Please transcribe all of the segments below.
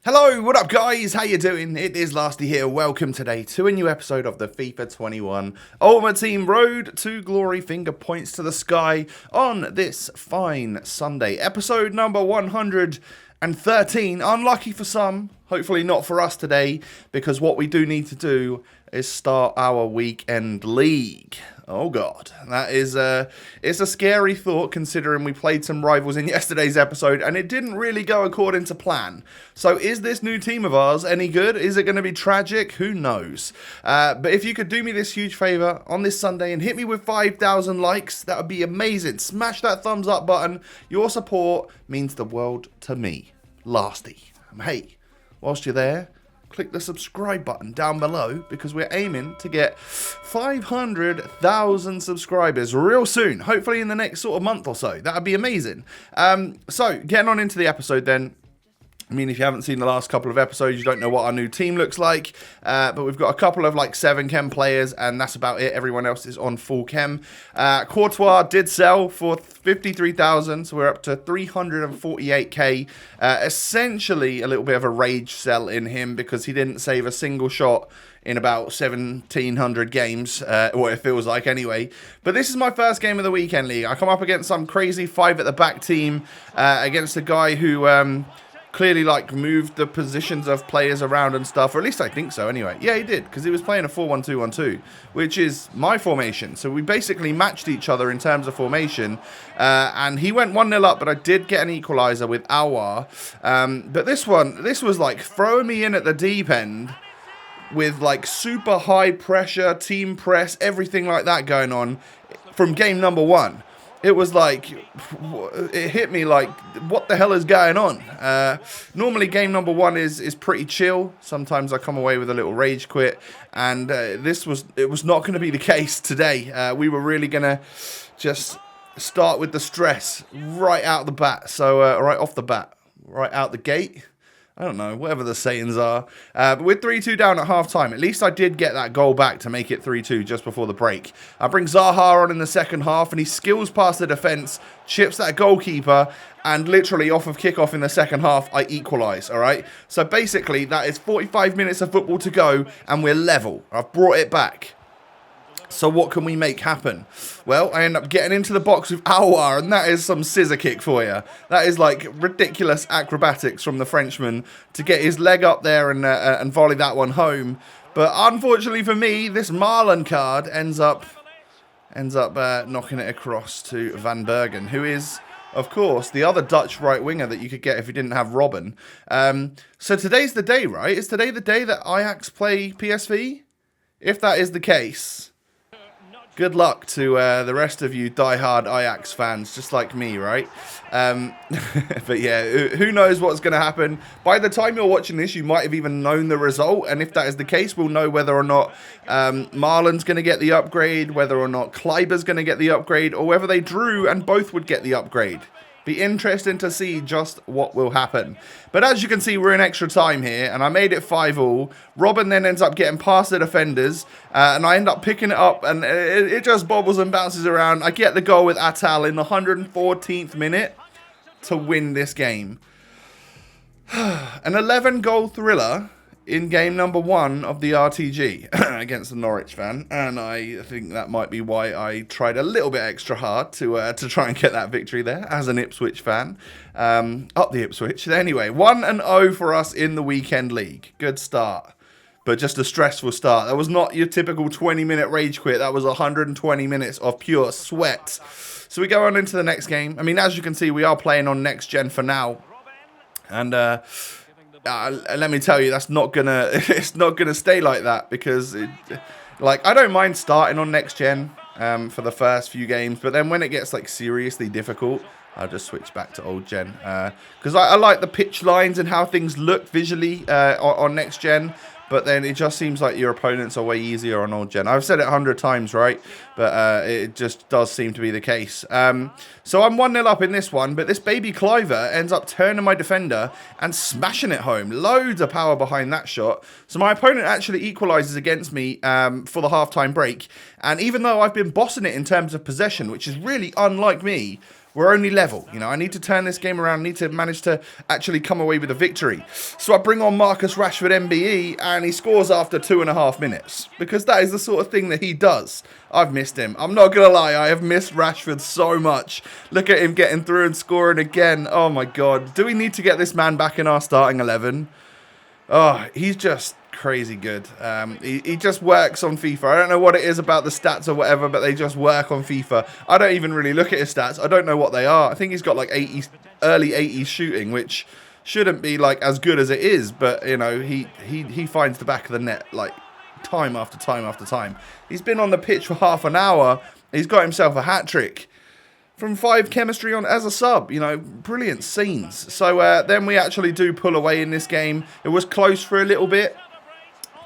Hello, what up guys? How you doing? It is Lasty here. Welcome today to a new episode of the FIFA 21 Ultimate Team Road to Glory. Finger points to the sky on this fine Sunday. Episode number 113. Unlucky for some, hopefully not for us today, because what we do need to do is start our weekend league. Oh god, that is it's a scary thought considering we played some rivals in yesterday's episode and it didn't really go according to plan. So is this new team of ours any good? Is it going to be tragic? Who knows? But if you could do me this huge favour on this Sunday and hit me with 5,000 likes, that would be amazing. Smash that thumbs up button. Your support means the world to me. Lasty. Hey, whilst you're there, click the subscribe button down below because we're aiming to get 500,000 subscribers real soon. Hopefully in the next sort of month or so. That would be amazing. So getting on into the episode then. I mean, if you haven't seen the last couple of episodes, you don't know what our new team looks like. But we've got a couple of like 7 chem players, and that's about it. Everyone else is on full chem. Courtois did sell for 53,000, so we're up to 348k. Essentially, a little bit of a rage sell in him because he didn't save a single shot in about 1,700 games, or it feels like anyway. But this is my first game of the weekend league. I come up against some crazy 5 at the back team, against a guy who clearly like moved the positions of players around and stuff, or at least I think so anyway. Yeah, he did, because he was playing a 4-1-2-1-2, which is my formation. So we basically matched each other in terms of formation, and he went 1-0 up, but I did get an equalizer with Awar. But this was like throwing me in at the deep end with like super high pressure, team press, everything like that going on from game number 1. It was like, it hit me like, what the hell is going on? Normally game number 1 is pretty chill. Sometimes I come away with a little rage quit. And it was not going to be the case today. We were really going to just start with the stress right out the bat. So right off the bat, right out the gate. I don't know, whatever the sayings are. But we're 3-2 down at half-time. At least I did get that goal back to make it 3-2 just before the break. I bring Zaha on in the second half, and he skills past the defence, chips that goalkeeper, and literally off of kickoff in the second half, I equalise, all right? So basically, that is 45 minutes of football to go, and we're level. I've brought it back. So what can we make happen? Well, I end up getting into the box with Awar, and that is some scissor kick for you. That is like ridiculous acrobatics from the Frenchman to get his leg up there and volley that one home. But unfortunately for me, this Marlon card ends up knocking it across to Van Bergen, who is, of course, the other Dutch right winger that you could get if you didn't have Robben. So today's the day, right? Is today the day that Ajax play PSV? If that is the case, good luck to the rest of you diehard Ajax fans, just like me, right? But yeah, who knows what's going to happen. By the time you're watching this, you might have even known the result. And if that is the case, we'll know whether or not Marlon's going to get the upgrade, whether or not Kleiber's going to get the upgrade, or whether they drew and both would get the upgrade. Be interesting to see just what will happen. But as you can see, we're in extra time here, and I made it 5-5. Robben then ends up getting past the defenders, and I end up picking it up, and it just bobbles and bounces around. I get the goal with Atal in the 114th minute to win this game. An 11-goal thriller in game number 1 of the RTG against the Norwich fan, and I think that might be why I tried a little bit extra hard to try and get that victory there as an Ipswich fan. Up the Ipswich. Anyway, 1-0 for us in the weekend league. Good start, but just a stressful start. That was not your typical 20-minute rage quit. That was 120 minutes of pure sweat. So we go on into the next game. I mean, as you can see, we are playing on next gen for now, and let me tell you, that's not gonna it's not gonna stay like that, because I don't mind starting on next gen for the first few games, but then when it gets like seriously difficult, I'll just switch back to old gen, because I like the pitch lines and how things look visually on next gen. But then it just seems like your opponents are way easier on old gen. I've said it 100 times, right? But it just does seem to be the case. So I'm 1-0 up in this one, but this baby Cliver ends up turning my defender and smashing it home. Loads of power behind that shot. So my opponent actually equalises against me for the halftime break. And even though I've been bossing it in terms of possession, which is really unlike me, We're only level. You know, I need to turn this game around. I need to manage to actually come away with a victory. So I bring on Marcus Rashford MBE, and he scores after 2.5 minutes, because that is the sort of thing that he does. I've missed him. I'm not going to lie. I have missed Rashford so much. Look at him getting through and scoring again. Oh, my God. Do we need to get this man back in our starting 11? Oh, he's just crazy good. He just works on FIFA. I don't know what it is about the stats or whatever, but they just work on FIFA. I don't even really look at his stats. I don't know what they are. I think he's got like early 80s shooting, which shouldn't be like as good as it is, but you know, he finds the back of the net like time after time after time. He's been on the pitch for half an hour. He's got himself a hat-trick from 5 chemistry on as a sub. You know, brilliant scenes. So then we actually do pull away in this game. It was close for a little bit,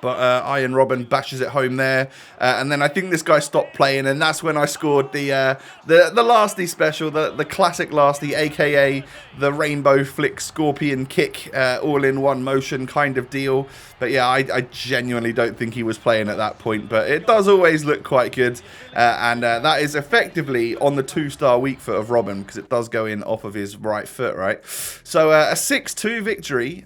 but Arjen Robben bashes it home there. And then I think this guy stopped playing, and that's when I scored the Lasty special, the classic Lasty, a.k.a. the Rainbow Flick Scorpion Kick, all in one motion kind of deal. But yeah, I genuinely don't think he was playing at that point, but it does always look quite good. And that is effectively on the 2-star weak foot of Robben, because it does go in off of his right foot, right? So a 6-2 victory.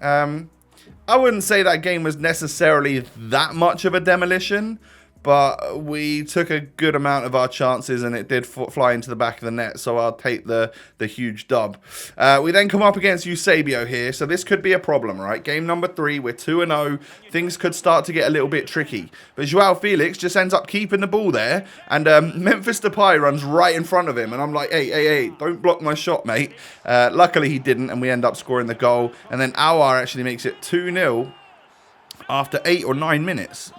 I wouldn't say that game was necessarily that much of a demolition, but we took a good amount of our chances, and it did fly into the back of the net, so I'll take the huge dub. We then come up against Eusebio here, so this could be a problem, right? Game number 3, we're 2-0. Things could start to get a little bit tricky. But Joao Felix just ends up keeping the ball there, and Memphis Depay runs right in front of him, and I'm like, hey, don't block my shot, mate. Luckily, he didn't, and we end up scoring the goal. And then Aouar actually makes it 2-0 after 8 or 9 minutes.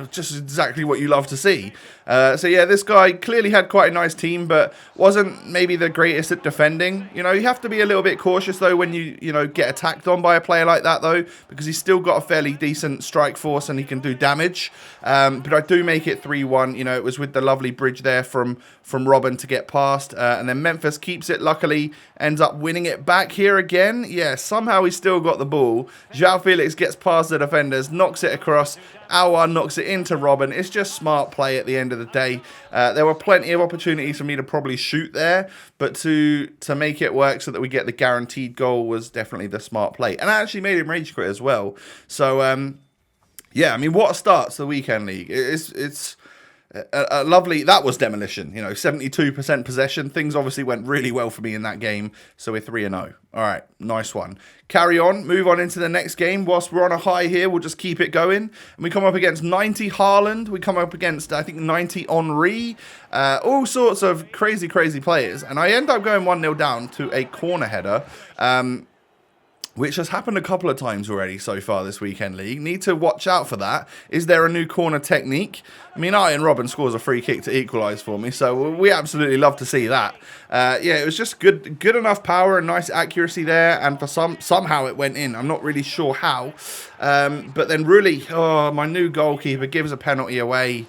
Just exactly what you love to see. So yeah, this guy clearly had quite a nice team, but wasn't maybe the greatest at defending. You know, you have to be a little bit cautious though when you get attacked on by a player like that though, because he's still got a fairly decent strike force and he can do damage. But I do make it 3-1. You know, it was with the lovely bridge there from Robben to get past, and then Memphis keeps it. Luckily, ends up winning it back here again. Yeah, somehow he still got the ball. Joao Felix gets past the defenders, knocks it across. Aouar knocks it into Robben. It's just smart play at the end of the day. There were plenty of opportunities for me to probably shoot there, but to make it work so that we get the guaranteed goal was definitely the smart play. And I actually made him rage quit as well. So, yeah, I mean, what starts the weekend league? It's a lovely, that was demolition, 72% possession. Things obviously went really well for me in that game, so we're 3-0. All right, nice one. Carry on, move on into the next game. Whilst we're on a high here, we'll just keep it going. And we come up against 90 Haaland. We come up against, I think, 90 Henry. All sorts of crazy players. And I end up going 1-0 down to a corner header. Which has happened a couple of times already so far this weekend league. Need to watch out for that. Is there a new corner technique? I mean, Arjen Robben scores a free kick to equalise for me, so we absolutely love to see that. Yeah, it was just good enough power and nice accuracy there, and for somehow it went in. I'm not really sure how. But then really, my new goalkeeper gives a penalty away.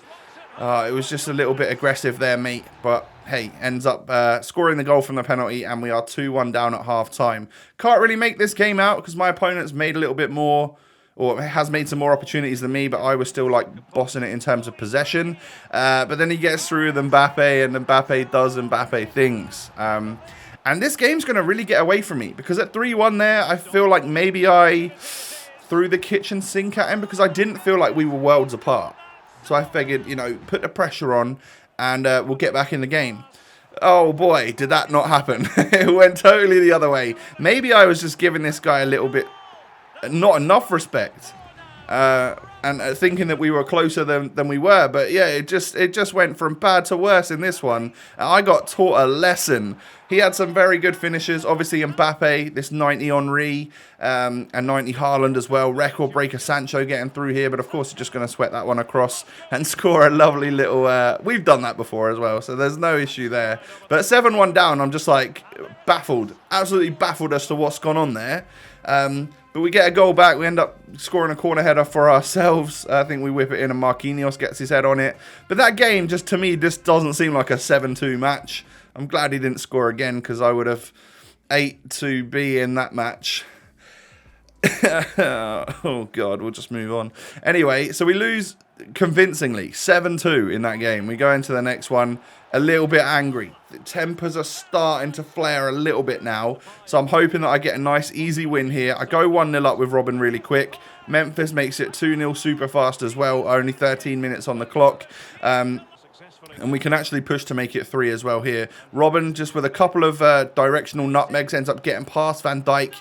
It was just a little bit aggressive there, mate, but hey, ends up scoring the goal from the penalty, and we are 2-1 down at half-time. Can't really make this game out because my opponent's made a little bit more, or has made some more opportunities than me, but I was still like bossing it in terms of possession. But then he gets through with Mbappe, and Mbappe does Mbappe things. And this game's going to really get away from me, because at 3-1 there, I feel like maybe I threw the kitchen sink at him, because I didn't feel like we were worlds apart. So I figured, put the pressure on, and we'll get back in the game. Oh boy, did that not happen. It went totally the other way. Maybe I was just giving this guy a little bit, not enough respect. And thinking that we were closer than we were. But yeah, it just went from bad to worse in this one. I got taught a lesson. He had some very good finishes. Obviously Mbappe, this 90 Henry, and 90 Haaland as well. Record breaker Sancho getting through here. But of course, you're just going to sweat that one across and score a lovely little... we've done that before as well, so there's no issue there. But 7-1 down, I'm just like baffled. Absolutely baffled as to what's gone on there. But we get a goal back. We end up scoring a corner header for ourselves. I think we whip it in and Marquinhos gets his head on it. But that game, just to me, just doesn't seem like a 7-2 match. I'm glad he didn't score again, because I would have ate to be in that match. Oh, God, we'll just move on. Anyway, so we lose convincingly, 7-2 in that game. We go into the next one a little bit angry. The tempers are starting to flare a little bit now, so I'm hoping that I get a nice, easy win here. I go 1-0 up with Robben really quick. Memphis makes it 2-0 super fast as well, only 13 minutes on the clock. And we can actually push to make it 3 as well here. Robben, just with a couple of directional nutmegs, ends up getting past Van Dijk,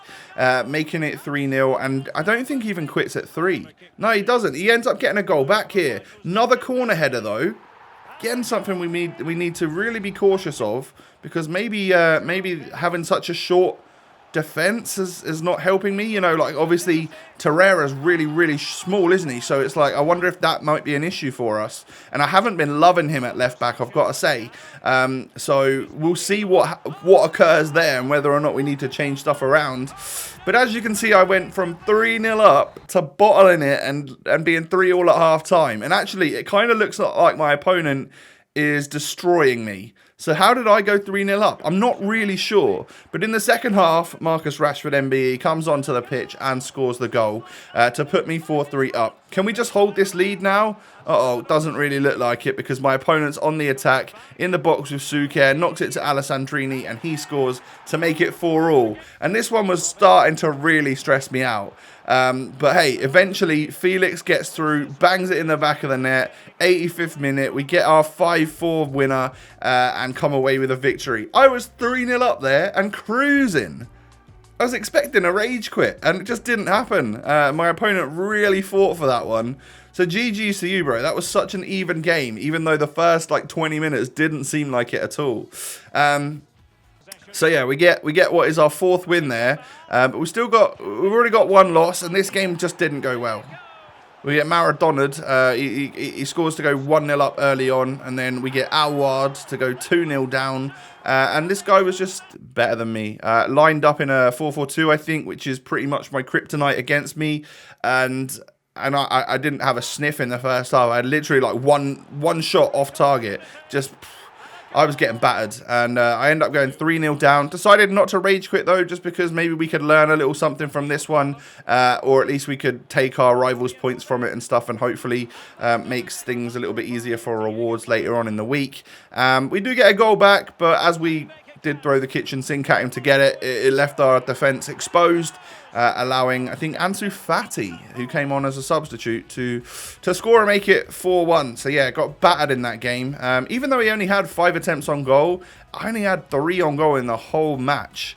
making it 3-0. And I don't think he even quits at 3. No, he doesn't. He ends up getting a goal back here. Another corner header, though. Again, something we need to really be cautious of, because maybe having such a short defense is not helping me. You know, like, obviously Torreira's really small, isn't he? So it's like, I wonder if that might be an issue for us. And I haven't been loving him at left back, I've got to say. So we'll see what occurs there and whether or not we need to change stuff around. But as you can see, I went from 3-0 up to bottling it and being 3-3 at half time. And actually, it kind of looks like my opponent is destroying me. So how did I go 3-0 up? I'm not really sure. But in the second half, Marcus Rashford MBE comes onto the pitch and scores the goal to put me 4-3 up. Can we just hold this lead now? Uh-oh, doesn't really look like it, because my opponent's on the attack in the box with Suke, knocks it to Alessandrini, and he scores to make it 4-4. And this one was starting to really stress me out. But hey, eventually Felix gets through, bangs it in the back of the net. 85th minute, we get our 5-4 winner and come away with a victory. I was 3-0 up there and cruising. I was expecting a rage quit, and it just didn't happen. My opponent really fought for that one. So GG's to you, bro. That was such an even game, even though the first like 20 minutes didn't seem like it at all. So yeah, we get what is our 4th win there, but we've already got 1 loss, and this game just didn't go well. We get Maradona'd, he scores to go 1-0 up early on, and then we get Awad to go 2-0 down, and this guy was just better than me. Lined up in a 4-4-2, I think, which is pretty much my kryptonite against me, and I didn't have a sniff in the first half. I had literally like one shot off target, just... I was getting battered, and I ended up going 3-0 down. Decided not to rage quit, though, just because maybe we could learn a little something from this one, or at least we could take our rivals' points from it and stuff, and hopefully makes things a little bit easier for rewards later on in the week. We do get a goal back, but as we did throw the kitchen sink at him to get it, it left our defence exposed, allowing, I think, Ansu Fati, who came on as a substitute, to score and make it 4-1. So yeah, got battered in that game. Even though he only had 5 attempts on goal, I only had 3 on goal in the whole match.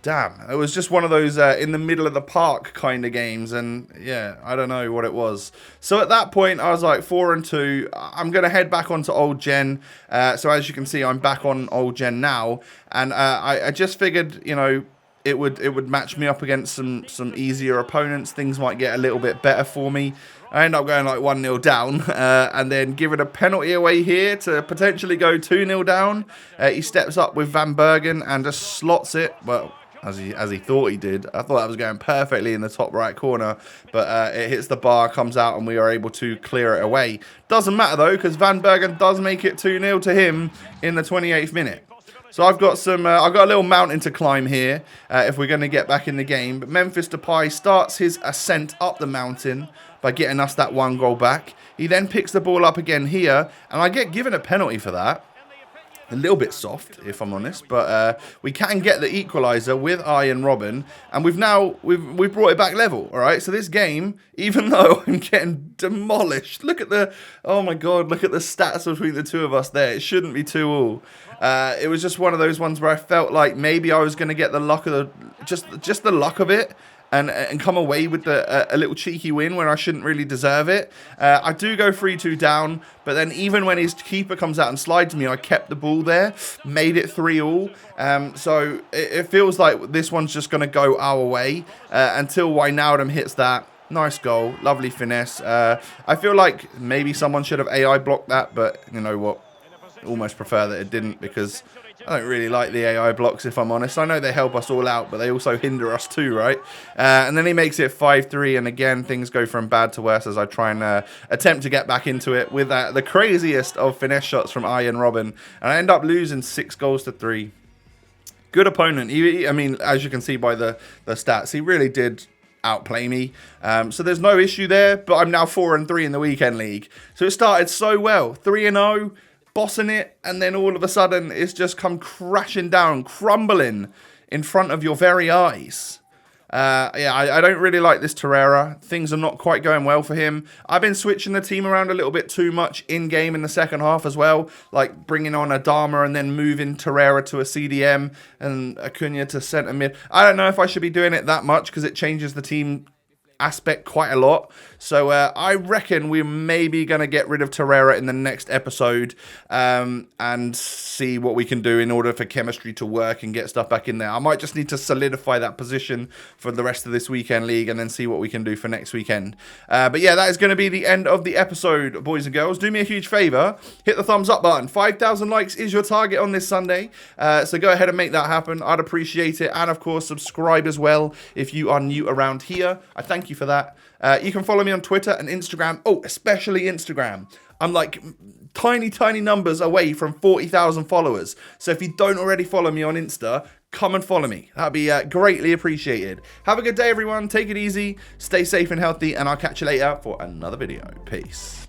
Damn, it was just one of those in the middle of the park kind of games, and yeah, I don't know what it was. So at that point, I was like 4-2. I'm going to head back onto Old Gen. So as you can see, I'm back on Old Gen now, and I just figured, you know, it would match me up against some easier opponents. Things might get a little bit better for me. I end up going like 1-0 down, and then giving a penalty away here to potentially go 2-0 down. He steps up with Van Bergen and just slots it. Well, as he thought he did. I thought that was going perfectly in the top right corner, but it hits the bar, comes out, and we are able to clear it away. Doesn't matter though, because Van Bergen does make it 2-0 to him in the 28th minute. So I've got I've got a little mountain to climb here if we're going to get back in the game. But Memphis Depay starts his ascent up the mountain by getting us that 1 goal back. He then picks the ball up again here, and I get given a penalty for that. A little bit soft, if I'm honest, but we can get the equaliser with Arjen Robben, and we've brought it back level. All right, so this game, even though I'm getting demolished, look at the, oh my god, look at the stats between the two of us there. It shouldn't be 2-2. It was just one of those ones where I felt like maybe I was going to get the luck of just the luck of it. And come away with a little cheeky win when I shouldn't really deserve it. I do go 3-2 down, but then even when his keeper comes out and slides me, I kept the ball there, made it 3-3. So it feels like this one's just going to go our way until Wijnaldum hits that. Nice goal, lovely finesse. I feel like maybe someone should have AI blocked that, but you know what? Almost prefer that it didn't, because I don't really like the AI blocks, if I'm honest. I know they help us all out, but they also hinder us too, right? And then he makes it 5-3, and again, things go from bad to worse as I try and attempt to get back into it with the craziest of finesse shots from Arjen Robben, and I end up losing 6-3. Good opponent. I mean, as you can see by the stats, he really did outplay me. So there's no issue there, but I'm now 4-3 in the weekend league. So it started so well, 3-0, bossing it, and then all of a sudden it's just come crashing down, crumbling in front of your very eyes. Yeah, I don't really like this Torreira. Things are not quite going well for him. I've been switching the team around a little bit too much in-game in the second half as well. Like bringing on Adama and then moving Torreira to a CDM and Acuna to centre mid. I don't know if I should be doing it that much because it changes the team aspect quite a lot. So I reckon we're maybe going to get rid of Torreira in the next episode and see what we can do in order for chemistry to work and get stuff back in there. I might just need to solidify that position for the rest of this weekend league and then see what we can do for next weekend. But yeah, that is going to be the end of the episode, boys and girls. Do me a huge favour, hit the thumbs up button. 5,000 likes is your target on this Sunday. So go ahead and make that happen. I'd appreciate it. And of course, subscribe as well if you are new around here. I thank you for that. You can follow me on Twitter and Instagram. Oh, especially Instagram. I'm like tiny numbers away from 40,000 followers. So if you don't already follow me on Insta, come and follow me. That'd be greatly appreciated. Have a good day, everyone. Take it easy. Stay safe and healthy. And I'll catch you later for another video. Peace.